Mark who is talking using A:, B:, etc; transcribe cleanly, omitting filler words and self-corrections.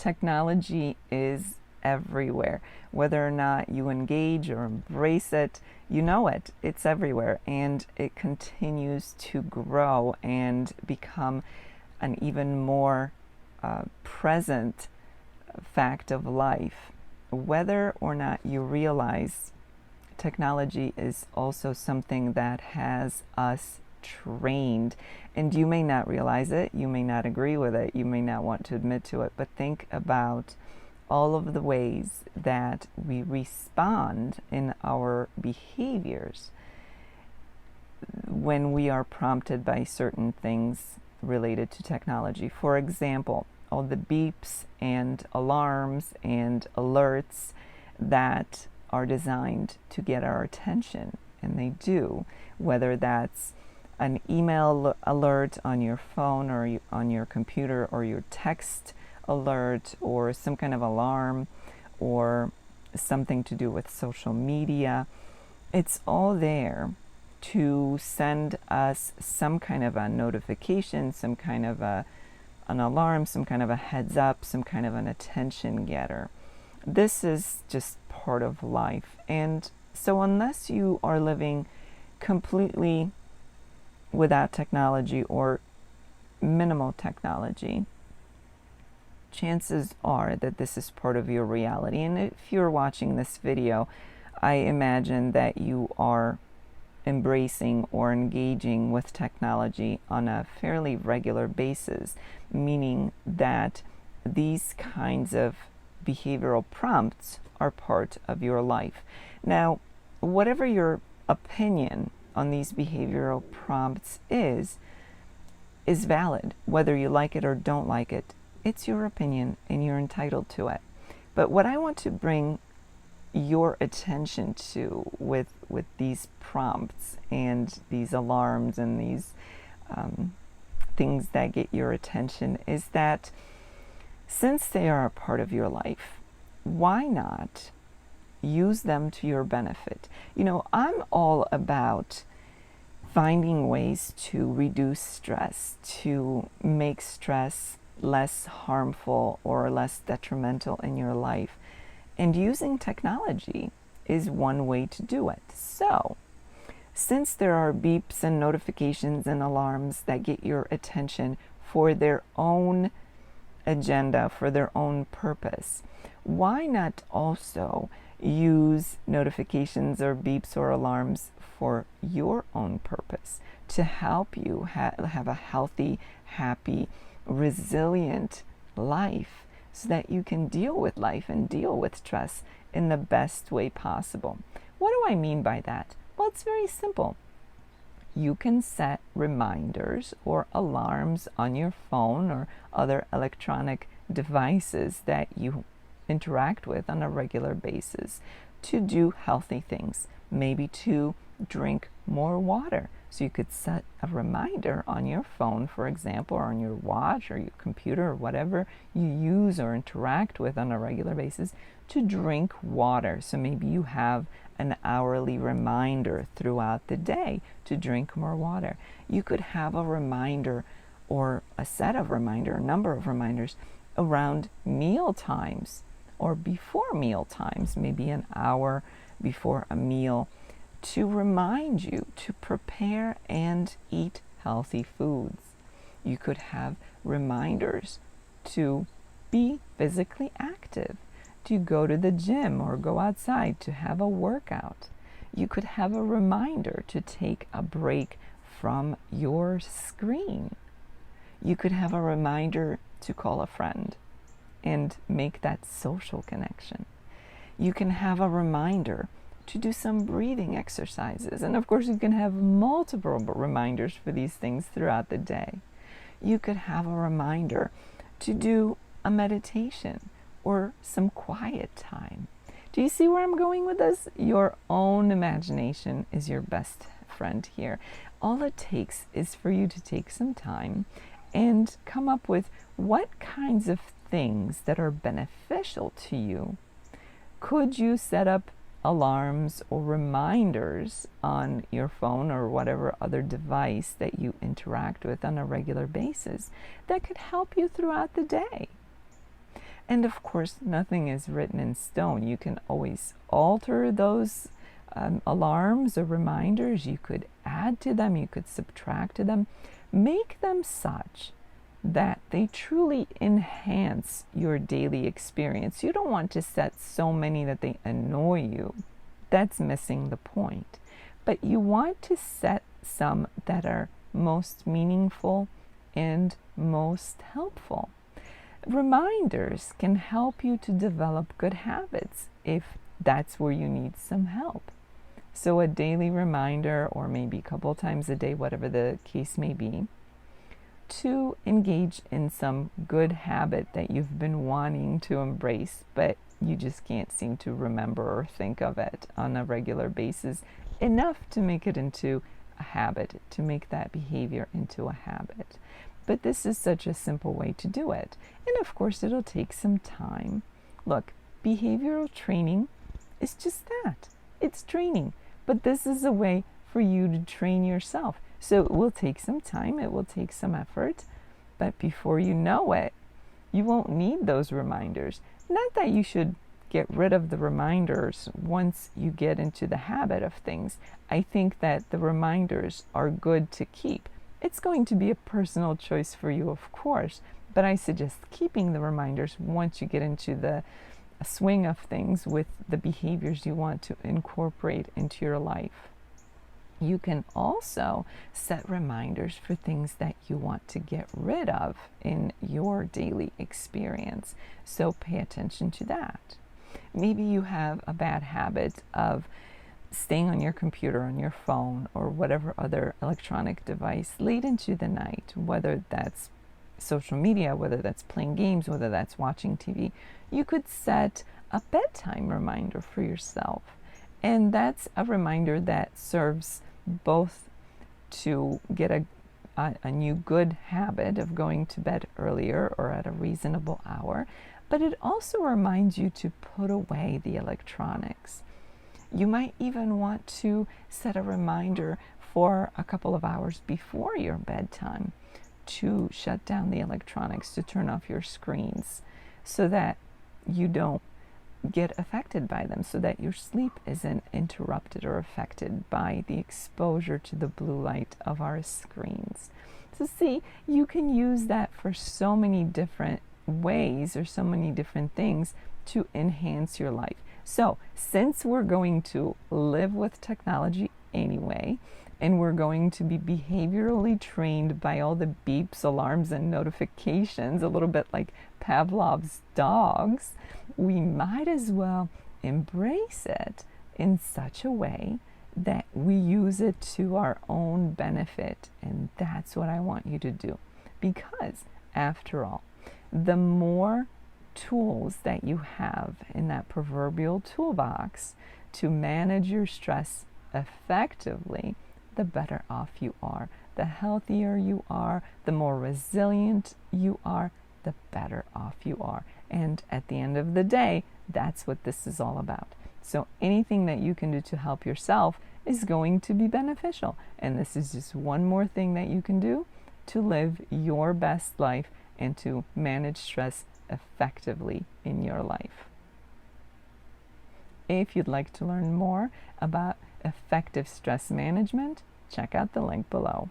A: Technology is everywhere. Whether or not you engage or embrace it, you know it. It's everywhere, and it continues to grow and become an even more present fact of life. Whether or not you realize, technology is also something that has us trained. And you may not realize it, you may not agree with it, you may not want to admit to it, but think about all of the ways that we respond in our behaviors when we are prompted by certain things related to technology. For example, all the beeps and alarms and alerts that are designed to get our attention, and they do, whether that's an email alert on your phone or on your computer, or your text alert, or some kind of alarm, or something to do with social media. It's all there to send us some kind of a notification, some kind of an alarm, some kind of a heads up, some kind of an attention getter. This is just part of life. And so unless you are living completely without technology or minimal technology, chances are that this is part of your reality. And if you're watching this video, I imagine that you are embracing or engaging with technology on a fairly regular basis, meaning that these kinds of behavioral prompts are part of your life. Now, whatever your opinion on these behavioral prompts is valid. Whether you like it or don't like it, it's your opinion and you're entitled to it. But what I want to bring your attention to with these prompts and these alarms and these things that get your attention is that since they are a part of your life, why not use them to your benefit? You know, I'm all about finding ways to reduce stress, to make stress less harmful or less detrimental in your life. And using technology is one way to do it. So, since there are beeps and notifications and alarms that get your attention for their own agenda, for their own purpose, why not also use notifications or beeps or alarms for your own purpose, to help you have a healthy, happy, resilient life, so that you can deal with life and deal with stress in the best way possible. What do I mean by that? Well, it's very simple. You can set reminders or alarms on your phone or other electronic devices that you interact with on a regular basis to do healthy things, maybe to drink more water. So you could set a reminder on your phone, for example, or on your watch or your computer or whatever you use or interact with on a regular basis to drink water. So maybe you have an hourly reminder throughout the day to drink more water. You could have a reminder or a set of reminders, a number of reminders around meal times or before meal times, maybe an hour before a meal, to remind you to prepare and eat healthy foods. You could have reminders to be physically active, to go to the gym or go outside to have a workout. You could have a reminder to take a break from your screen. You could have a reminder to call a friend and make that social connection. You can have a reminder to do some breathing exercises. And of course, you can have multiple reminders for these things throughout the day. You could have a reminder to do a meditation or some quiet time. Do you see where I'm going with this? Your own imagination is your best friend here. All it takes is for you to take some time and come up with what kinds of things that are beneficial to you. Could you set up alarms or reminders on your phone or whatever other device that you interact with on a regular basis that could help you throughout the day? And of course, nothing is written in stone. You can always alter those alarms or reminders. You could add to them, you could subtract to them. Make them such that they truly enhance your daily experience. You don't want to set so many that they annoy you. That's missing the point. But you want to set some that are most meaningful and most helpful. Reminders can help you to develop good habits if that's where you need some help. So a daily reminder, or maybe a couple times a day, whatever the case may be, to engage in some good habit that you've been wanting to embrace, but you just can't seem to remember or think of it on a regular basis enough to make it into a habit, to make that behavior into a habit. But this is such a simple way to do it. And of course, it'll take some time. Look, behavioral training is just that. It's training. But this is a way for you to train yourself. So it will take some time, it will take some effort, but before you know it, you won't need those reminders. Not that you should get rid of the reminders once you get into the habit of things. I think that the reminders are good to keep. It's going to be a personal choice for you, of course, but I suggest keeping the reminders once you get into the swing of things with the behaviors you want to incorporate into your life. You can also set reminders for things that you want to get rid of in your daily experience. So pay attention to that. Maybe you have a bad habit of staying on your computer, on your phone, or whatever other electronic device late into the night, whether that's social media, whether that's playing games, whether that's watching TV. You could set a bedtime reminder for yourself. And that's a reminder that serves both to get a new good habit of going to bed earlier or at a reasonable hour, but it also reminds you to put away the electronics. You might even want to set a reminder for a couple of hours before your bedtime to shut down the electronics, to turn off your screens, so that you don't get affected by them, so that your sleep isn't interrupted or affected by the exposure to the blue light of our screens. So see, you can use that for so many different ways or so many different things to enhance your life. So since we're going to live with technology anyway, and we're going to be behaviorally trained by all the beeps, alarms, and notifications, a little bit like Pavlov's dogs, we might as well embrace it in such a way that we use it to our own benefit. And that's what I want you to do. Because, after all, the more tools that you have in that proverbial toolbox to manage your stress effectively, the better off you are. The healthier you are, the more resilient you are, the better off you are. And at the end of the day, that's what this is all about. So anything that you can do to help yourself is going to be beneficial. And this is just one more thing that you can do to live your best life and to manage stress effectively in your life. If you'd like to learn more about effective stress management, check out the link below.